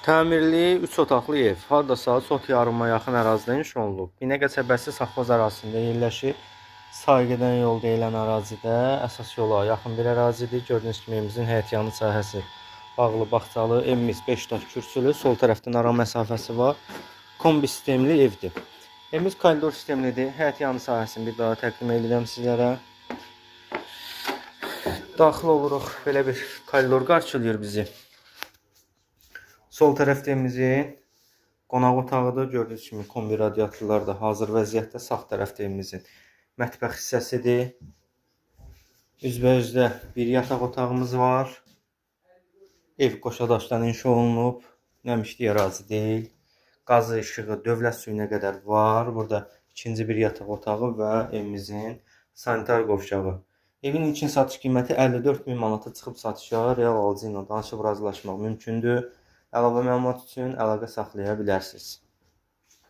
Təmirli 3 otaqlı ev, hardasa çox yarıma yaxın ərazidə inşa olunub. Binəqə qəsəbəsi Safxoz ərazisində yerləşir. Sayğıdan yol deyilən ərazidə əsas yola yaxın bir ərazidir. Gördüyünüz kimi evimizin həyətyanı sahəsi bağlı, bağçalı, evimiz 5 daş kürsülü, sol tərəfdən ara məsafəsi var. Kombi sistemli evdir. Evimiz koridor sistemlidir. Həyətyanı sahəsini bir daha təqdim edirəm sizlərə. Daxil oluruq, belə bir koridor qarşılayır bizi. Sol tərəfdə evimizin qonaq otağıdır. Gördüyünüz kimi kombi radiatorlar da hazır vəziyyətdə. Sağ tərəfdə evimizin mətbəx hissəsidir. Üzbəyüzdə bir yataq otağımız var. Ev qoşadaşdan inşa olunub. Nəmişlik ərazi deyil. Qazı, işığı, dövlət suyuna qədər var. Burada ikinci bir yataq otağı və evimizin sanitar qovşağı. Evin ilkin satış qiyməti 54.000 manata çıxıb satışa real alıcı ilə danışıb razılaşmaq mümkündür. Əlavə məlumat üçün əlaqə saxlaya bilərsiniz.